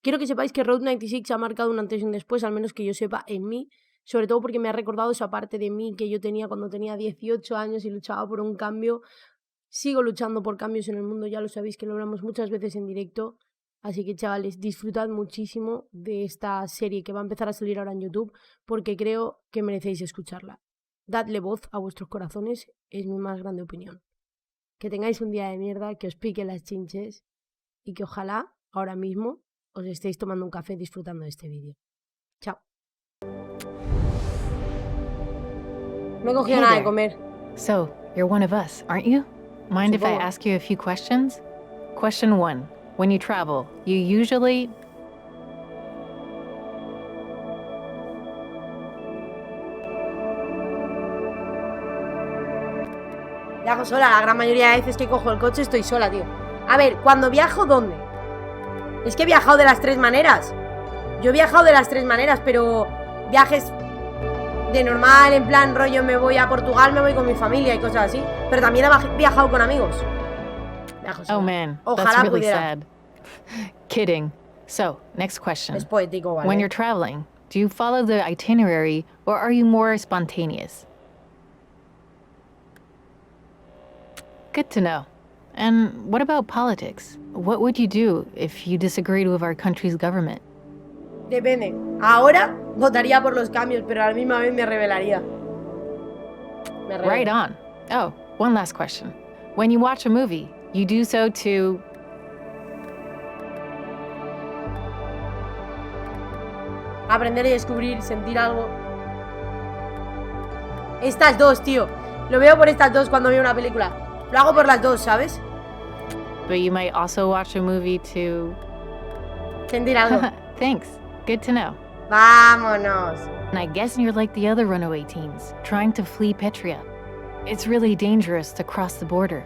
Quiero que sepáis que Route 96 ha marcado un antes y un después, al menos que yo sepa, en mí, sobre todo porque me ha recordado esa parte de mí que yo tenía cuando tenía 18 años y luchaba por un cambio. Sigo luchando por cambios en el mundo, ya lo sabéis que lo hablamos muchas veces en directo. Así que, chavales, disfrutad muchísimo de esta serie que va a empezar a salir ahora en YouTube, porque creo que merecéis escucharla. Dadle voz a vuestros corazones, es mi más grande opinión. Que tengáis un día de mierda, que os pique las chinches y que ojalá ahora mismo os estéis tomando un café disfrutando de este vídeo. Chao. No he cogido nada de comer. So, you're one of us, aren't you? Mind if I ask you a few questions? Question 1. When you travel, you usually... Viajo sola, la gran mayoría de veces que cojo el coche estoy sola, tío. A ver, cuando viajo, ¿dónde? Es que he viajado de las 3 maneras. Yo he viajado de las 3 maneras, pero viajes de normal, en plan rollo, me voy a Portugal, me voy con mi familia y cosas así. Pero también he viajado con amigos. Viajo sola. Oh man, ojalá that's really pudiera. sad. Kidding. So, next question. Es poético, ¿vale? When you're traveling, do you follow the itinerary or are you more spontaneous? Good to know. And what about politics? What would you do if you disagreed with our country's government? Depende. Ahora votaría por los cambios, pero a la misma vez me rebelaría. Right on. Oh, one last question. When you watch a movie, you do so to... Aprender y descubrir, sentir algo. Estas dos, tío. Lo veo por estas dos cuando veo una película. Lo hago por las dos, ¿sabes? But you might also watch a movie to... Sentir algo. Thanks. Good to know. Vámonos. And I guess you're like the other runaway teens, trying to flee Petria. It's really dangerous to cross the border.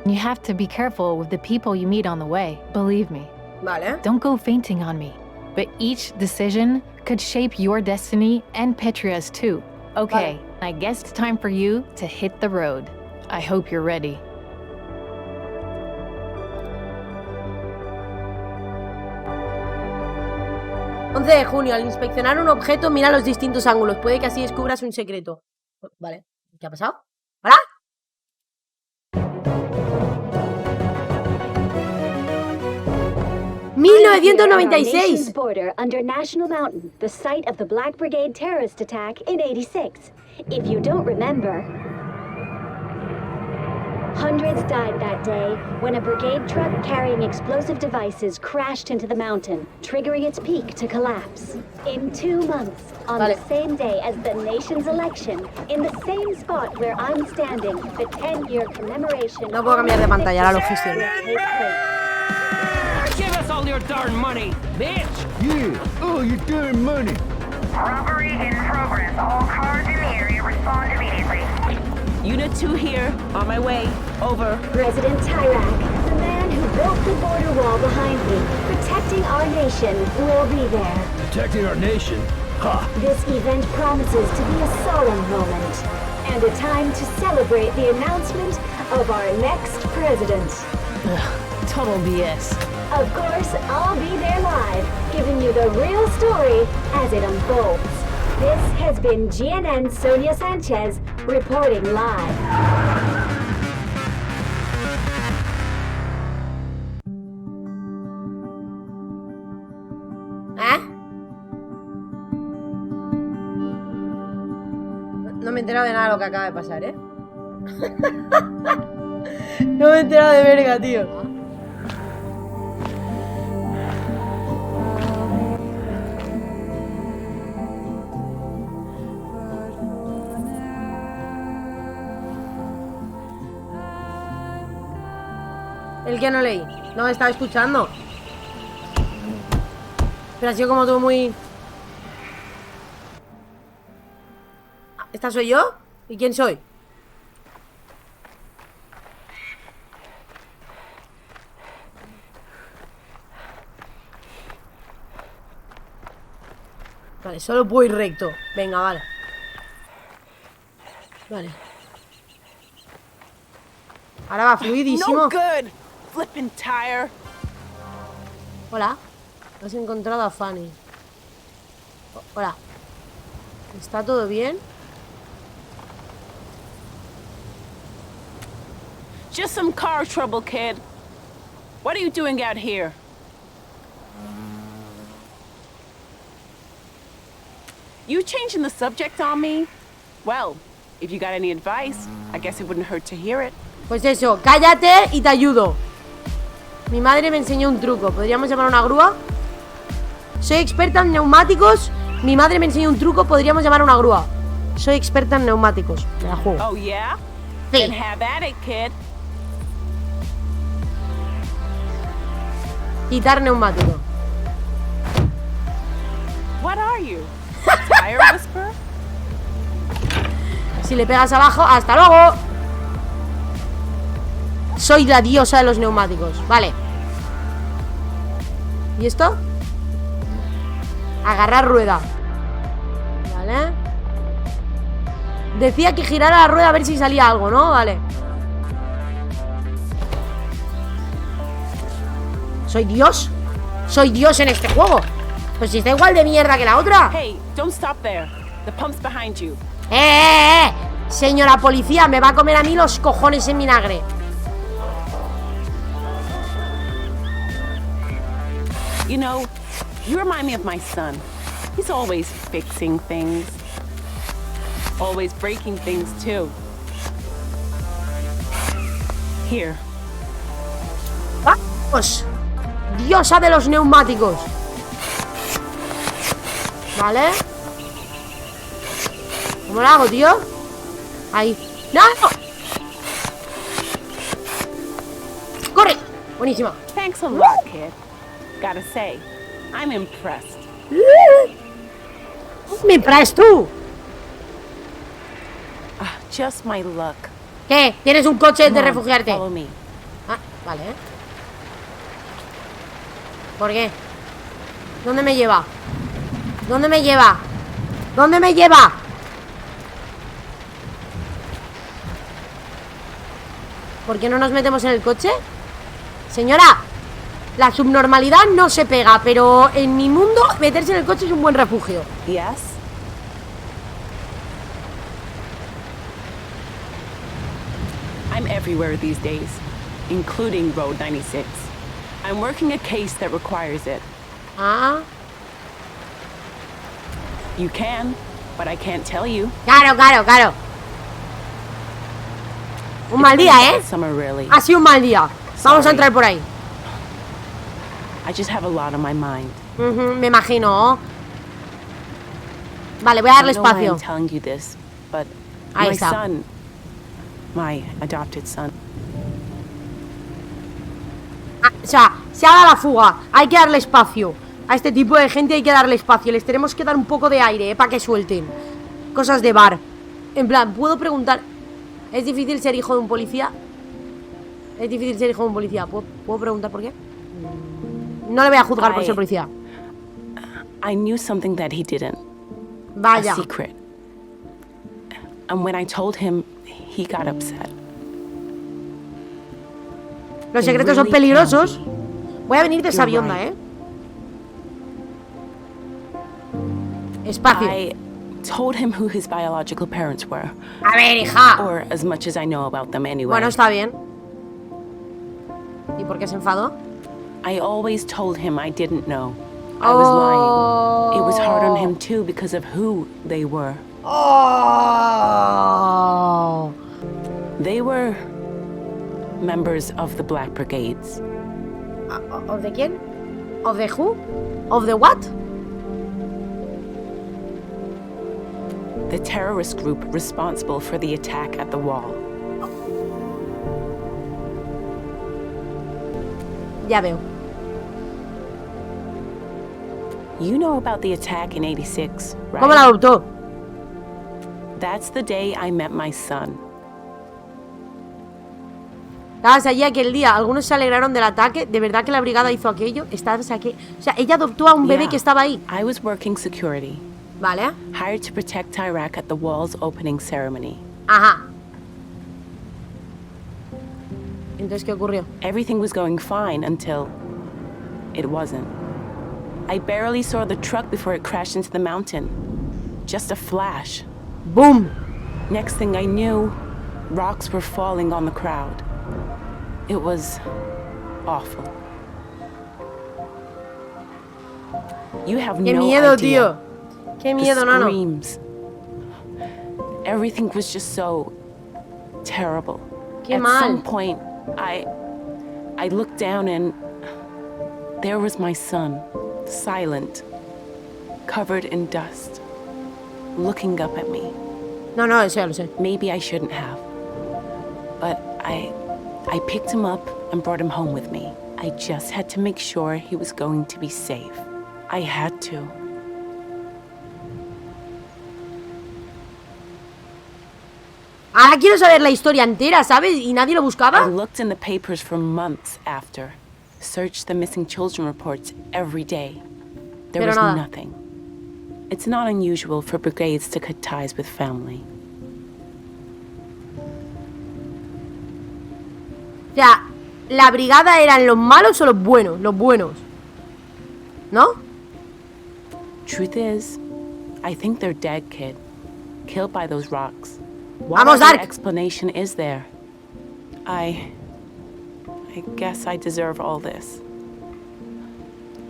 You have to be careful with the people you meet on the way, believe me. Vale. Don't go fainting on me. But each decision could shape your destiny and Petria's too. Okay, vale. I guess it's time for you to hit the road. I hope you're ready. De junio, al inspeccionar un objeto, mira los distintos ángulos. Puede que así descubras un secreto. Vale. ¿Qué ha pasado? ¿Hola? ¡1996! Border under National Mountain, the site of the Black Brigade terrorist attack in '86. If you don't remember, hundreds died that day when a brigade truck carrying explosive devices crashed into the mountain, triggering its peak to collapse. In 2 months, on the same day as the nation's election, in the same spot where I'm standing, the 10-year commemoration... No puedo cambiar de pantalla, ahora lo gestiono. Give us all your darn money, bitch! Yeah, all your darn money. Robbery in progress. All cars in the area respond immediately. Unit 2 here, on my way. Over. President Tyrak, the man who built the border wall behind me, protecting our nation, will be there. Protecting our nation? Ha! This event promises to be a solemn moment, and a time to celebrate the announcement of our next president. Ugh, total BS. Of course, I'll be there live, giving you the real story as it unfolds. This has been GNN Sonia Sanchez reporting live. No me he enterado de nada de lo que acaba de pasar, ¿eh? No me he enterado de verga, tío. ¿El que no leí? No, estaba escuchando. Pero ha sido como todo muy... ¿Esta soy yo? ¿Y quién soy? Vale, solo puedo ir recto. Venga, vale. Vale. Ahora va fluidísimo. No good. Flipping tire. Hola. Has encontrado a Fanny. Hola. ¿Está todo bien? Just some car trouble, kid. What are you doing out here? You changing the subject on me? Well, if you got any advice, I guess it wouldn't hurt to hear it. Pues eso, cállate y te ayudo. Mi madre me enseñó un truco. ¿Podríamos llamar a una grúa? Soy experta en neumáticos. Mi madre me enseñó un truco. ¿Podríamos llamar a una grúa? Soy experta en neumáticos. Me la juego. Oh, yeah? Sí. Then have at it, kid. Quitar neumático. What are you? Tire whisperer? Si le pegas abajo, ¡hasta luego! Soy la diosa de los neumáticos. Vale. ¿Y esto? Agarrar rueda. Vale. Decía que girara la rueda a ver si salía algo, ¿no? Vale. ¿Soy Dios? ¿Soy Dios en este juego? Pues si está igual de mierda que la otra. Hey, don't stop there. The pump's behind you. Señora policía, me va a comer a mí los cojones en vinagre. You know, you remind me of my son. He's always fixing things. Always breaking things, too. Here. ¡Vamos! Diosa de los neumáticos. Vale. ¿Cómo lo hago, tío? Ahí. ¡No! ¡Corre! Buenísima. Thanks a lot, kid. Gotta say, I'm impressed. ¡Me traes tú! Just my luck. ¿Qué? ¿Tienes un coche de Come on, refugiarte? Follow me. Ah, vale. ¿Por qué? ¿Dónde me lleva? ¿Dónde me lleva? ¿Dónde me lleva? ¿Por qué no nos metemos en el coche? Señora, la subnormalidad no se pega, pero en mi mundo meterse en el coche es un buen refugio. Yes? I'm everywhere these days, including Road 96. I'm working a case that requires it. Ah, You can, but I can't tell you. claro, claro, claro. Un mal día, ¿eh? Summer, really. Ha sido un mal día. Vamos a entrar por ahí. I just have a lot on my mind. Me imagino. Vale, voy a darle I don't know why espacio. I'm telling you this, but Ahí my está. son, my adopted son, Ah, o sea, se ha dado la fuga. Hay que darle espacio. A este tipo de gente hay que darle espacio. Les tenemos que dar un poco de aire, para que suelten. Cosas de bar. En plan, puedo preguntar. ¿Es difícil ser hijo de un policía? Es difícil ser hijo de un policía. ¿Puedo preguntar por qué? No le voy a juzgar por ser policía. I knew something that he didn't. Vaya. A secret. And when I told him, he got upset. Los secretos son peligrosos. Voy a venir de sabionda, ¿eh? Espacio. I told him who his biological parents were, A ver, hija. or as much as I know about them anyway. Bueno, está bien. ¿Y por qué se enfadó? I always told him I didn't know. I was lying. It was hard on him too because of who they were. Oh. They were members of the Black Brigades. ¿Of the quién? ¿Of the who? ¿Of the what? The terrorist group responsible for the attack at the wall. Ya veo. You know about the attack in 86, right? ¿Cómo la adoptó? That's the day I met my son. Estabas allí aquel día. Algunos se alegraron del ataque. ¿De verdad que la brigada hizo aquello? Estabas aquí. O sea, ella adoptó a un bebé Yeah. que estaba ahí. I was working security, Vale. hired to protect Iraq at the wall's opening ceremony. Ajá. Entonces, ¿qué ocurrió? Everything was going fine until it wasn't. I barely saw the truck before it crashed into the mountain. Just a flash. ¡Boom! Next thing I knew, rocks were falling on the crowd. It was awful. You have ¡Qué no miedo, idea. tío! ¡Qué The miedo, nano! screams. Everything was just so terrible. ¡Qué At mal! some point, I looked down and there was my son, silent, covered in dust, looking up at me. No, no, eso ya lo sé. Maybe I shouldn't have. But I picked him up and brought him home with me. I just had to make sure he was going to be safe. I had to. Ahora quiero saber la historia entera, ¿sabes? ¿Y nadie lo I buscaba? looked in the papers for months after. Searched the missing children reports every day. There Pero was nada. nothing. It's not unusual for brigades to cut ties with family. O sea, ¿la brigada eran los malos o los buenos? Los buenos. ¿No? Truth is, I think they're dead, kid. Killed by those rocks. What Vamos, other Dark. explanation is there? I guess I deserve all this.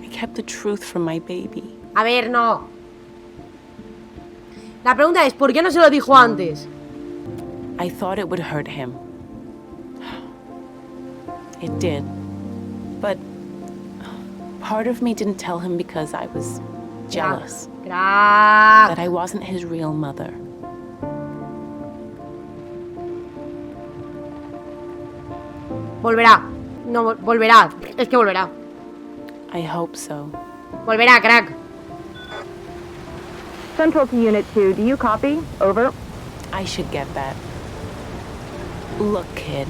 I kept the truth from my baby. A ver, no. La pregunta es, ¿por qué no se lo dijo antes? I thought it would hurt him. It did. But part of me didn't tell him because I was jealous Crack. that I wasn't his real mother. Volverá. No, volverá. Es que volverá. I hope so. Volverá, crack. Central to Unit 2, do you copy? Over. I should get that. Look, kid.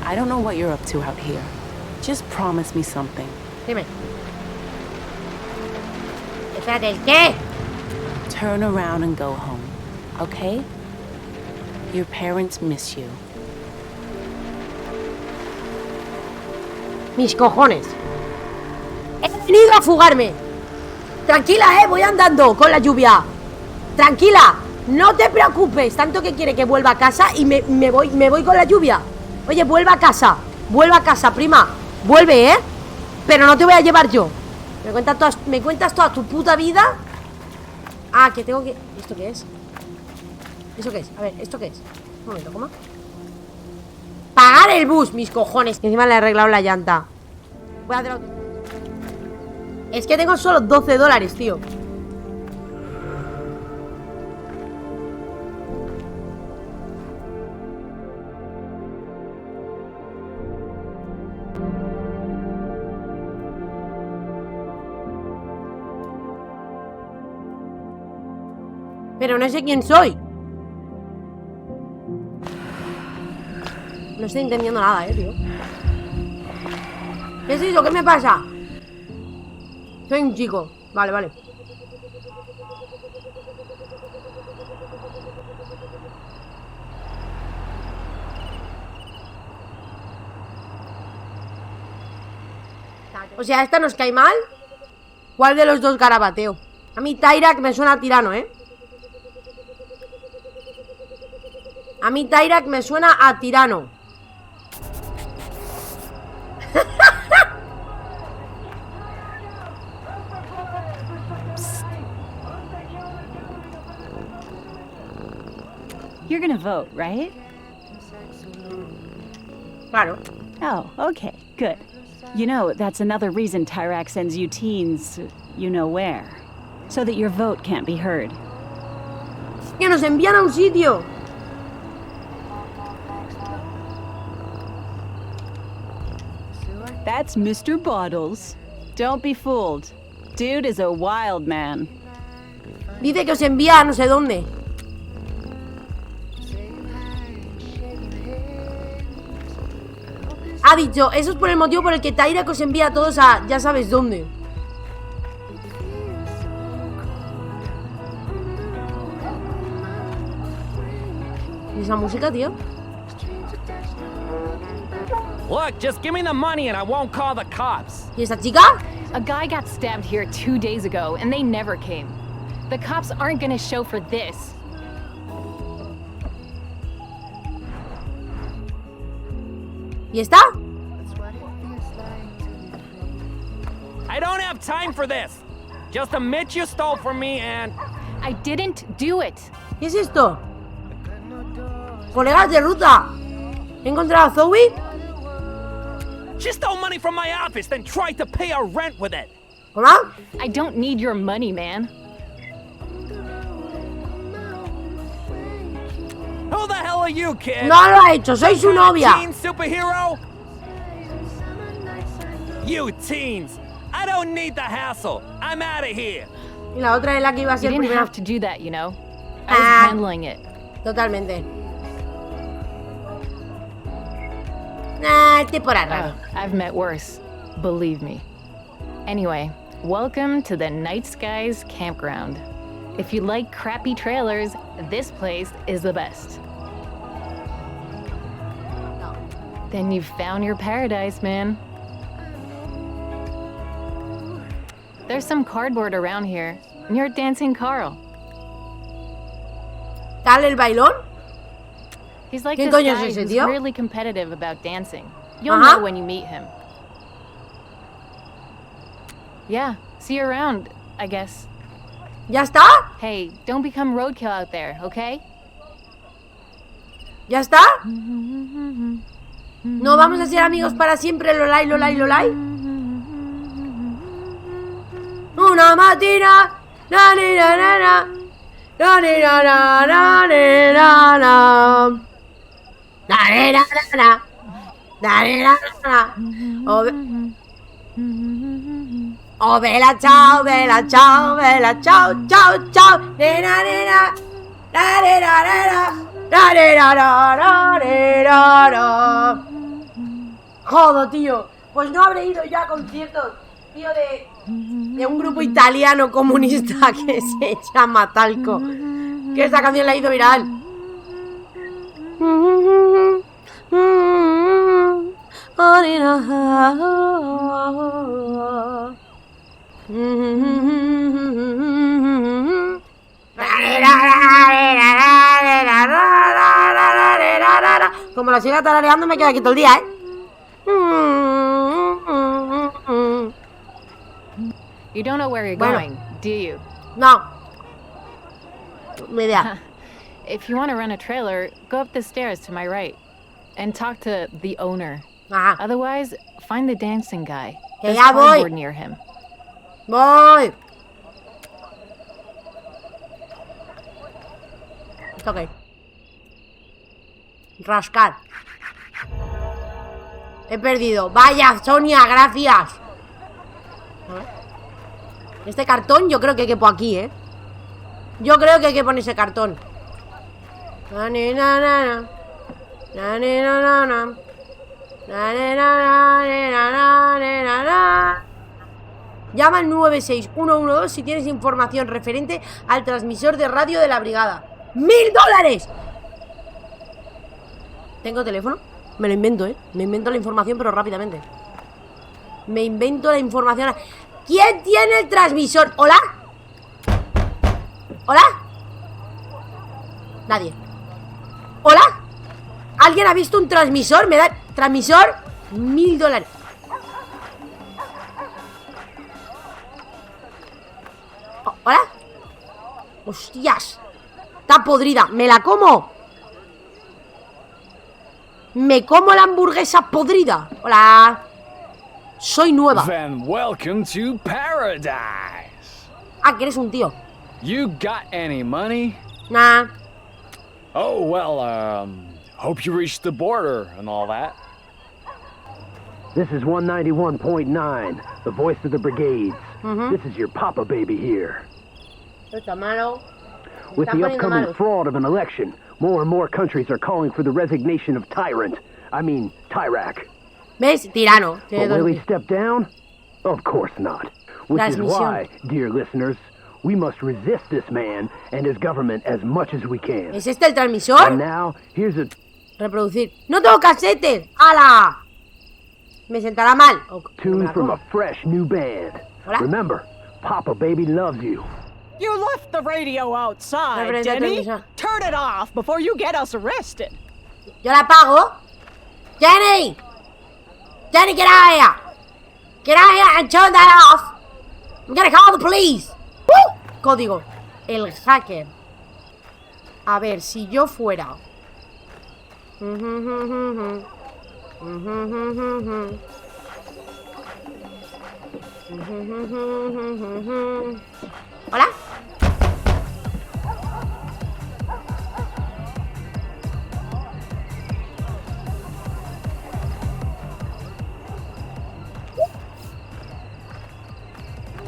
I don't know what you're up to out here. Just promise me something. Dime. Espérate, ¿el qué? Turn around and go home, okay? Your parents miss you. Mis cojones. He venido a fugarme. Tranquila, voy andando con la lluvia. Tranquila, no te preocupes. Tanto que quiere que vuelva a casa y me voy con la lluvia. Oye, vuelva a casa, prima. Vuelve, pero no te voy a llevar yo. ¿Me cuentas toda tu puta vida? Ah, que tengo que... ¿Esto qué es? ¿Eso qué es? A ver, ¿esto qué es? Un momento, ¿cómo? Pagar el bus, mis cojones. Que encima le he arreglado la llanta. Voy a hacer otro. Es que tengo solo $12, tío. Pero no sé quién soy. No estoy entendiendo nada, tío. ¿Qué es eso? ¿Qué me pasa? Soy un chico. Vale, vale. O sea, ¿esta nos cae mal? ¿Cuál de los dos garabateo? A mí Tyrak me suena a tirano, A mí Tyrak me suena a tirano. You're gonna vote, right? Claro. Oh, okay, good. You know, that's another reason Tyrak sends you teens, you know where. So that your vote can't be heard. Que nos envían a un sitio. That's Mr. Bottles. Don't be fooled. Dude is a wild man. Dice que os envía a no sé dónde. Ha dicho, eso es por el motivo por el que Tyrak os envía a todos a ya sabes dónde. ¿Y esa música, tío? Look, just give me the money and I won't call the cops. ¿Y esa chica? A guy got stabbed here 2 days ago, and they never came. The cops aren't gonna show for this. ¿Y está? I don't have time for this. Just admit you stole from me and... I didn't do it. ¿Qué es esto? Colegas de ruta. ¿He encontrado a Zoe? She stole money from my office, then tried to pay our rent with it. ¿Hola? I don't need your money, man. Who the hell are you, kid? No lo ha hecho, soy su novia. Teen superhero? You teens. I don't need the hassle. I'm out of here. Y la otra es la que iba a You ser didn't primera. have to do that, you know. I was Ah. handling it. Totalmente. Nah, este por raro. I've met worse. Believe me. Anyway, welcome to the Night Skies Campground. If you like crappy trailers, this place is the best. Then you've found your paradise, man. There's some cardboard around here. You're dancing Carl. ¿Tal el bailón? He's like ¿Quién this coño es guy ese, who's tío? really competitive about dancing. You'll Ajá. know when you meet him. Yeah, see you around, I guess. ¿Ya está? Hey, don't become roadkill out there, okay? ¿Ya está? ¿No vamos a ser amigos para siempre, Lolai, Lolai, Lolai? Una matina, na ni na na na, na ni na na na ni na na, na ni na na na, na ni na na na. Oh, vela, chao, vela, chao, vela, chao, chao, chao, nena, nena, la ni na na na, la ni na na na ni na na. Joder, tío, pues no habré ido ya a conciertos, tío, de un grupo italiano comunista que se llama Talco, que esta canción la hizo viral. Como la siga tarareando me queda aquí todo el día, ¿eh? You don't know where you're Bueno. going, do you? No. Ni idea. If you want to rent a trailer, go up the stairs to my right and talk to the owner. Ajá. Otherwise, find the dancing guy. Que There's ya voy. cardboard near him. Voy. ¿Esto qué? Rascar. He perdido. Vaya, Sonia, gracias. Este cartón yo creo que quepo aquí, ¿eh? Yo creo que quepo en ese cartón. Na, ni, na, na, na. Na, ni, na, na, na. Na, ni, na, na, ni, na, na, ni, na, na. Llama al 96112 si tienes información referente al transmisor de radio de la brigada. ¡$1000! ¿Tengo teléfono? Me lo invento, ¿eh? Me invento la información, pero rápidamente. Me invento la información. ¿Quién tiene el transmisor? ¿Hola? ¿Hola? Nadie. ¿Hola? ¿Alguien ha visto un transmisor? ¿Me da transmisor? $1000. ¿Hola? ¡Hostias! Está podrida. ¿Me la como? Me como la hamburguesa podrida. Hola. Soy nueva. Then welcome to paradise. Ah, que eres un tío. You got any money? Nah. Oh, well, hope you reached the border and all that. This is 191.9, the voice of the brigades. This is your papa baby here. Esto está malo. With Está the poniendo upcoming malo. fraud of an election, more and more countries are calling for the resignation of Tyrant. I mean, Tyrak. ¿Ves? Tirano. But will he step down? Of course not. Which is Transmisión. why, dear listeners, we must resist this man and his government as much as we can. ¿Es este el And transmisor? now, here's a... Reproducir. ¡No tengo casetes! ¡Hala! Me sentará mal. Tune from a fresh new band. Hola. Remember, Papa Baby loves you. You left the radio outside, Referente a Jenny. televisor. Turn it off before you get us arrested. Yo la apago. Jenny! Jenny, get out of here! Get out of here and turn that off! I'm gonna call the police! ¡Uh! Código. El hacker. A ver, si yo fuera... ¿Hola?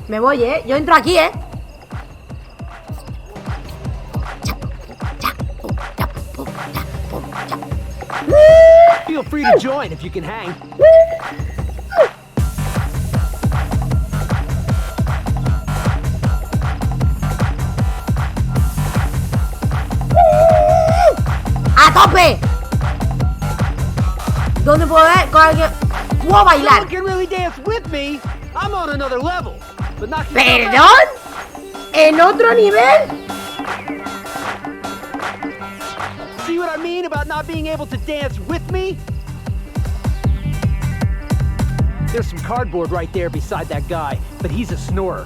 Me voy, ¿eh? Yo entro aquí, ¿eh? Feel free to join if you can hang. ¡A tope! ¿Dónde puedo ver? ¡Puedo bailar! You can really dance with me. I'm on another level. But not ¿Perdón? ¿En otro nivel? See what I mean about not being able to dance with me? There's some cardboard right there beside that guy, but he's a snorer.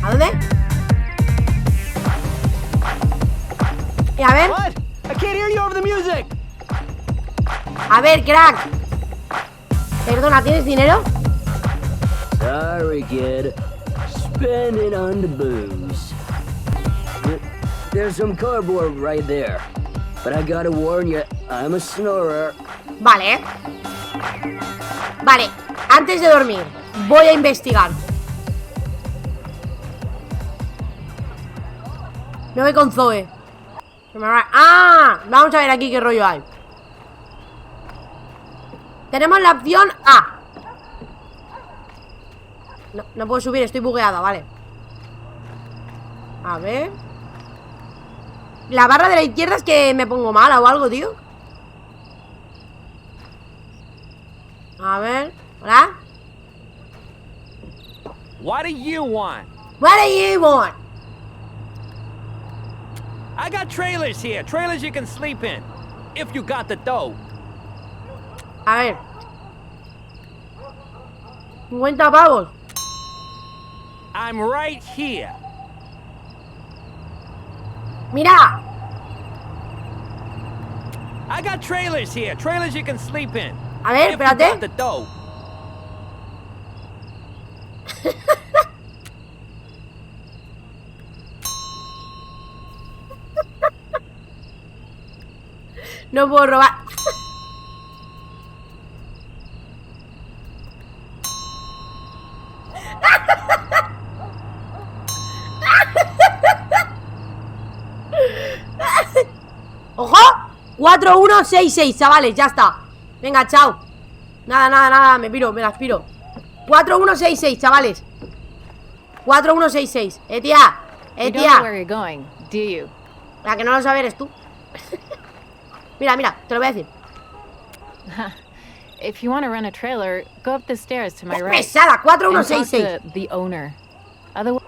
¿A dónde? Y a ver. What? I can't hear you over the music. A ver, crack. Perdona, ¿tienes dinero? Sorry, kid. Spend it on the booze. There's some cardboard right there. But I gotta warn you, I'm a snorer. Vale. Vale, antes de dormir, voy a investigar. Me voy con Zoe. ¡Ah! Vamos a ver aquí qué rollo hay. Tenemos la opción A. No puedo subir, estoy bugueada, vale. A ver. La barra de la izquierda es que me pongo mala o algo, tío. A ver, ¿hola? What do you want? What do you want? I got trailers here. Trailers you can sleep in. If you got the dough. A ver. 50 pavos. I'm right here. Mira. I got trailers here. Trailers you can sleep in. A ver, If you espérate. got the dough. No puedo robar. ¡Ojo! 4166, chavales, ya está. Venga, chao. Nada, me piro, me las piro. 4166, chavales. 4166. Tía. You don't know where you're going, do you? La que no lo sabe eres tú. Mira, te lo voy a decir. If you want to rent a trailer, go up the stairs to my right. Pesada, And talk 4166. to the owner. Otherwise,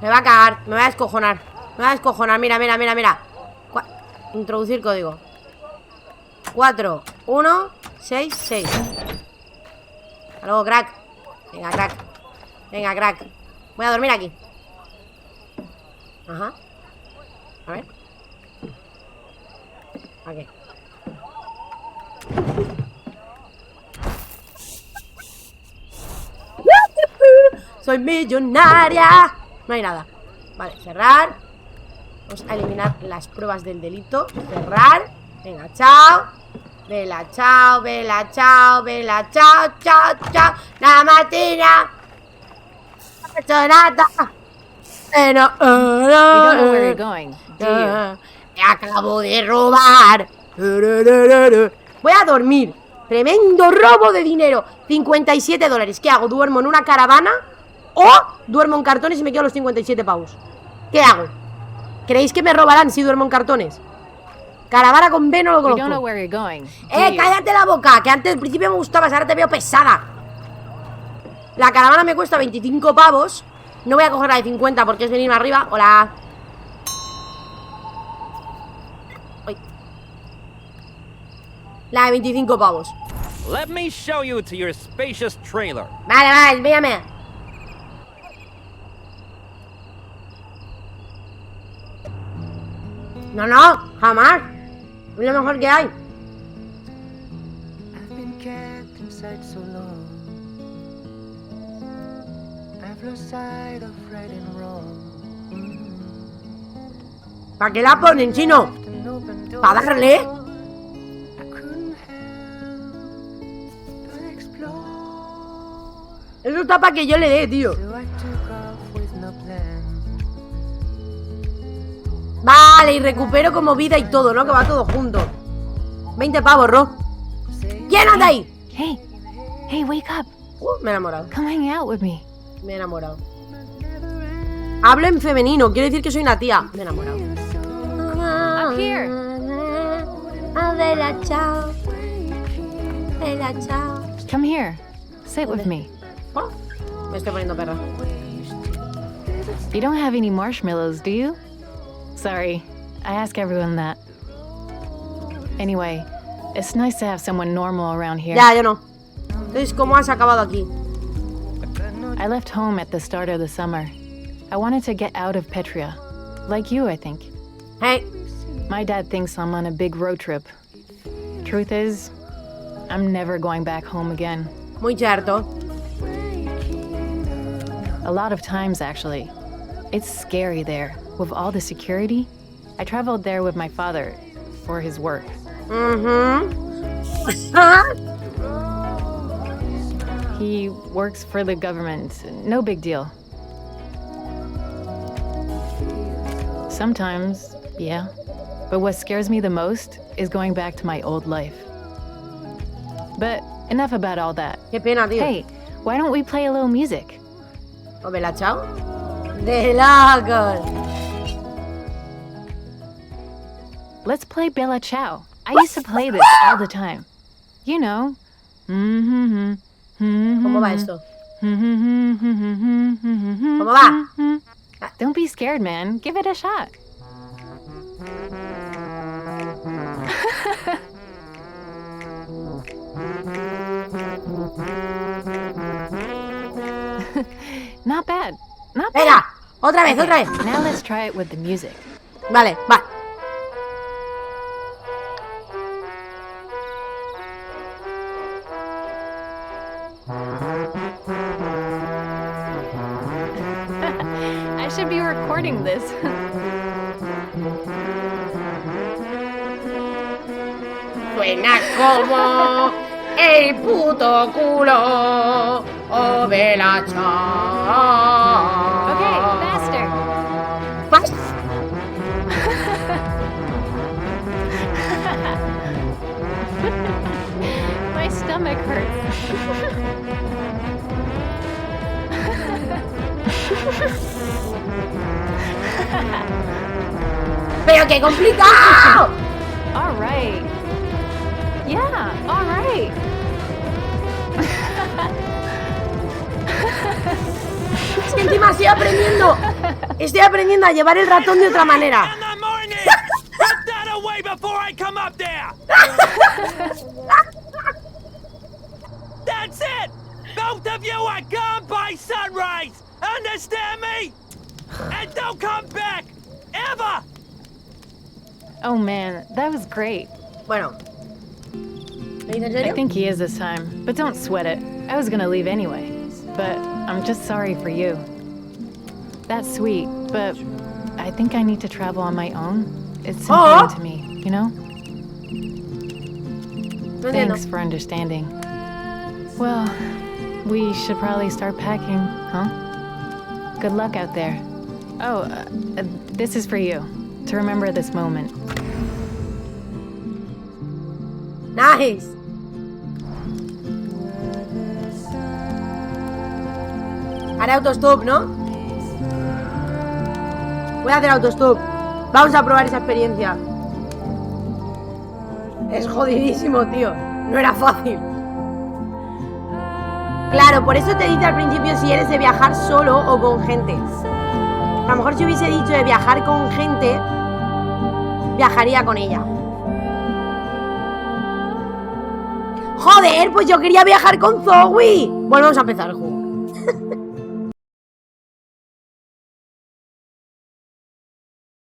Me va a cagar, me va a descojonar. Mira. Introducir código. 4166. Hasta luego, crack. Venga, crack. Voy a dormir aquí. Ajá. A ver. Aquí. Soy millonaria. No hay nada. Vale, cerrar. Vamos a eliminar las pruebas del delito. Cerrar. Venga, chao. Vela, chao. Chao. La mattina. Sonata. you don't know where you're going, do you? Me acabo de robar. Voy a dormir. Tremendo robo de dinero. $57. ¿Qué hago? ¿Duermo en una caravana? ¿O duermo en cartones y me quedo los 57 pavos? ¿Qué hago? ¿Creéis que me robarán si duermo en cartones? Caravana con B no lo You don't know conozco. where you're going. do you? Cállate la boca, que antes al principio me gustabas, ahora te veo pesada. La caravana me cuesta 25 pavos. No voy a coger la de 50 porque es venirme arriba. Hola. Uy. La de 25 pavos. Let me show you to your spacious trailer. Vale, envíame. No, jamás. Es lo mejor que hay. ¿Para qué la ponen, chino? ¿Para darle? Eso está para que yo le dé, tío. Vale, y recupero como vida y todo, ¿no? Que va todo junto. 20 pavos, Ro. ¿Quién anda ahí? Hey, wake up. Me he enamorado. Come hang out with me. Me he enamorado. Hablo en femenino, quiere decir que soy una tía. Me he enamorado. Up here. Adela, chao. Adela, chao. Come here. Sit with me. Oh, me estoy poniendo perra. You don't have any marshmallows, do you? Sorry, I ask everyone that. Anyway, it's nice to have someone normal around here. Ya, yo no. Entonces, ¿cómo has acabado aquí? I left home at the start of the summer. I wanted to get out of Petria. Like you, I think. Hey. My dad thinks I'm on a big road trip. Truth is, I'm never going back home again. Muy cierto. A lot of times, actually. It's scary there. With all the security, I traveled there with my father for his work. He works for the government. No big deal. Sometimes, yeah. But what scares me the most is going back to my old life. But enough about all that. Qué pena, tío. Hey, why don't we play a little music? ¿O Bella Chao? De locos. Let's play Bella Ciao. I used to play this all the time. You know. ¿Cómo va esto? ¿Cómo va? Don't be scared, man. Give it a shot. Not bad. Not bad. Venga, otra vez, otra vez. Now let's try it with the music. Vale, va. I should be recording this. Suena como el puto culo. Oh, Bella Ciao. Okay, faster. My stomach hurts. ¡Pero qué complicado! All right. Yeah, all right. Es que encima estoy aprendiendo a llevar el ratón de otra manera. Put that away before I come up there! That's it! Both of you are gone by sunrise! Understand me? And don't come back! Ever! Oh man, that was great. Bueno. ¿Me dices en serio? I think he is this time, but don't sweat it. I was gonna leave anyway, but I'm just sorry for you. That's sweet, but I think I need to travel on my own. It's important to me, you know? Thanks for understanding. Well, we should probably start packing, huh? Good luck out there. Oh, this is for you, to remember this moment. Nice. Haré autostop, ¿no? Voy a hacer autostop. Vamos a probar esa experiencia. Es jodidísimo, tío. No era fácil. Claro, por eso te dice al principio si eres de viajar solo o con gente. A lo mejor si hubiese dicho de viajar con gente, viajaría con ella. Joder, pues yo quería viajar con Zoe. Volvemos a empezar el juego.